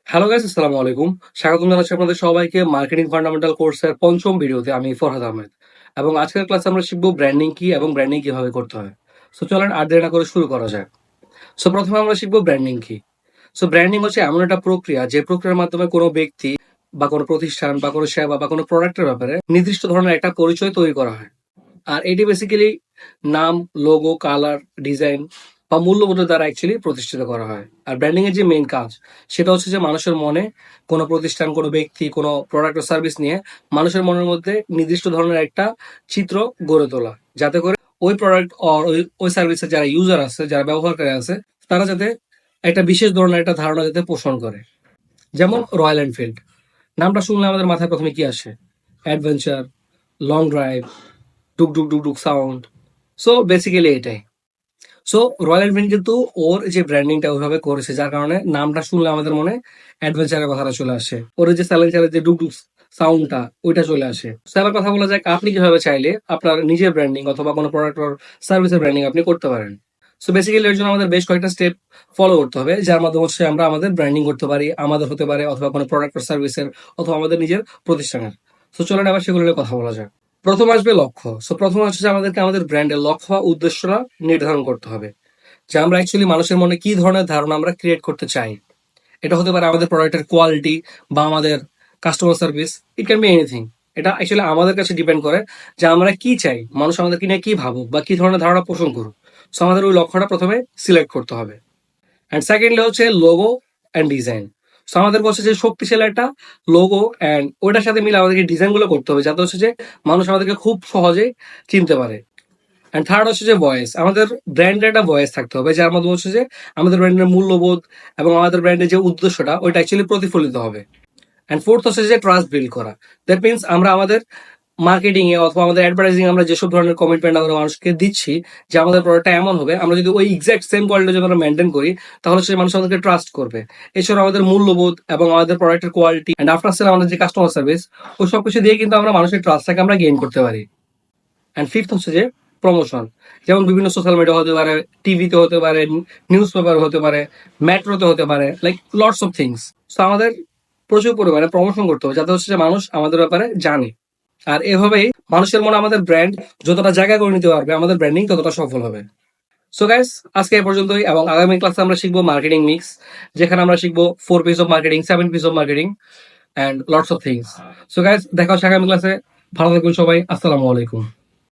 Hello guys, আসসালামু আলাইকুম। স্বাগতম জানাচ্ছি আপনাদের সবাইকে মার্কেটিং ফান্ডামেন্টাল কোর্সের পঞ্চম ভিডিওতে। আমি ফরহাদ আহমেদ এবং আজকের ক্লাসে আমরা শিখবো ব্র্যান্ডিং কি এবং ব্র্যান্ডিং কিভাবে করতে হয়। সো চলেন আর দেরি না করে শুরু করা যাক। সো প্রথমে আমরা শিখবো ব্র্যান্ডিং কি। সো ব্র্যান্ডিং হচ্ছে এমন একটা প্রক্রিয়া যে প্রক্রিয়ার মাধ্যমে কোনো ব্যক্তি বা কোনো প্রতিষ্ঠান বা কোনো সেবা বা কোনো প্রোডাক্টের ব্যাপারে নির্দিষ্ট ধরনের একটা পরিচয় তৈরি করা হয়। আর এটি বেসিক্যালি নাম, লোগো, কালার, ডিজাইন বা মূল্যবোধের দ্বারা অ্যাকচুয়ালি প্রতিষ্ঠিত করা হয়। আর ব্র্যান্ডিং এর যে মেইন কাজ সেটা হচ্ছে যে মানুষের মনে কোনো প্রতিষ্ঠান, কোনো ব্যক্তি, কোনো প্রোডাক্ট ও সার্ভিস নিয়ে মানুষের মনের মধ্যে নির্দিষ্ট ধরনের একটা চিত্র গড়ে তোলা, যাতে করে ওই প্রোডাক্ট ওই সার্ভিসের যারা ইউজার আছে, যারা ব্যবহারকারী আছে, তারা যাতে একটা বিশেষ ধরনের একটা ধারণা যাতে পোষণ করে। যেমন রয়্যাল এনফিল্ড নামটা শুনলে আমাদের মাথায় প্রথমে কি আসে? অ্যাডভেঞ্চার, লং ড্রাইভ, ডুক ডুক ডুক ডুক সাউন্ড। সো বেসিক্যালি এটাই। সো রয়্যাল এনফিল্ড কিন্তু ওর যে ব্র্যান্ডিংটা ওইভাবে করেছে, যার কারণে নামটা শুনলে আমাদের মনে অ্যাডভেঞ্চারের কথাটা চলে আসে। ওর যে সাইলেন্সারের যে ডুক ডুক সাউন্ডটা ওইটা চলে আসে। সেবার কথা বলা যাক, আপনি কিভাবে চাইলে আপনার নিজের ব্র্যান্ডিং অথবা কোনো প্রোডাক্ট অর সার্ভিসের ব্র্যান্ডিং আপনি করতে পারেন। সো বেসিক্যালি এর জন্য আমাদের বেশ কয়েকটা স্টেপ ফলো করতে হবে, যার মাধ্যমে হচ্ছে আমরা আমাদের ব্র্যান্ডিং করতে পারি। আমাদের হতে পারে অথবা কোনো প্রোডাক্ট অর সার্ভিসের অথবা আমাদের নিজের প্রতিষ্ঠানের। সো চলেন আবার সেগুলো নিয়ে কথা বলা যাক। প্রথম আসবে লক্ষ্য। সো প্রথম হচ্ছে যে আমাদেরকে আমাদের ব্র্যান্ডের লক্ষ্য বা উদ্দেশ্যটা নির্ধারণ করতে হবে, যে আমরা অ্যাকচুয়ালি মানুষের মনে কি ধরনের ধারণা আমরা ক্রিয়েট করতে চাই। এটা হতে পারে আমাদের প্রোডাক্টের কোয়ালিটি বা আমাদের customer service, it can be anything. এটা অ্যাকচুয়ালি আমাদের কাছে ডিপেন্ড করে যে আমরা কি চাই, মানুষ আমাদেরকে নিয়ে কি ভাবুক বা কি ধরনের ধারণা পোষণ করুক। সো আমাদের ওই লক্ষ্যটা প্রথমে সিলেক্ট করতে হবে। অ্যান্ড সেকেন্ডলি হচ্ছে লোগো অ্যান্ড ডিজাইন। সো আমাদের হচ্ছে যে শক্তিশালী একটা লোগো অ্যান্ড ওইটার সাথে মিলে আমাদেরকে ডিজাইনগুলো করতে হবে, যাতে হচ্ছে যে মানুষ আমাদেরকে খুব সহজেই চিনতে পারে। অ্যান্ড থার্ড হচ্ছে যে ভয়েস। আমাদের ব্র্যান্ডের একটা ভয়েস থাকতে হবে, যার মধ্যে হচ্ছে যে আমাদের ব্র্যান্ডের মূল্যবোধ এবং আমাদের ব্র্যান্ডের যে উদ্দেশ্যটা ওইটা অ্যাকচুয়ালি প্রতিফলিত হবে। অ্যান্ড ফোর্থ হচ্ছে যে ট্রাস্ট বিল্ড করা। দ্যাট মিনস আমরা আমাদের মার্কেটিং এ অথবা আমাদের অ্যাডভার্টাইজিং আমরা যেসব ধরনের কমিটমেন্ট আমরা মানুষকে দিচ্ছি যে আমাদের প্রোডাক্টটা এমন হবে, আমরা যদি ওই এক্সাক্ট সেম কোয়ালিটি যদি আমরা মেনটেন করি, তাহলে সেই মানুষ আমাদেরকে ট্রাস্ট করবে। এছাড়াও আমাদের মূল্যবোধ এবং আমাদের প্রোডাক্টের কোয়ালিটি অ্যান্ড আফটার সেল আমাদের যে কাস্টমার সার্ভিস, ওই সব কিছু দিয়ে কিন্তু আমরা মানুষের ট্রাস্টটাকে আমরা গেইন করতে পারি। অ্যান্ড ফিফথ হচ্ছে যে প্রমোশন। যেমন বিভিন্ন সোশ্যাল মিডিয়া হতে পারে, টিভিতে হতে পারে, নিউজ পেপার হতে পারে, মেট্রোতে হতে পারে, like lots of things. So আমাদের প্রচুর পরিমাণে প্রমোশন করতে হবে, যাতে হচ্ছে যে মানুষ আমাদের ব্যাপারে জানে। আর এভাবেই মানুষের মনে আমাদের ব্র্যান্ড যতটা জায়গা করে নিতে পারবে, আমাদের ব্র্যান্ডিং ততটা সফল হবে। সো গাইস, আজকে এ পর্যন্তই এবং আগামী ক্লাসে আমরা শিখবো মার্কেটিং মিক্স, যেখানে আমরা শিখবো 4 piece of marketing, 7 piece of marketing and lots of things. So guys, দেখা হচ্ছে আগামী ক্লাসে। ভালো থাকবেন সবাই। আসসালামু আলাইকুম।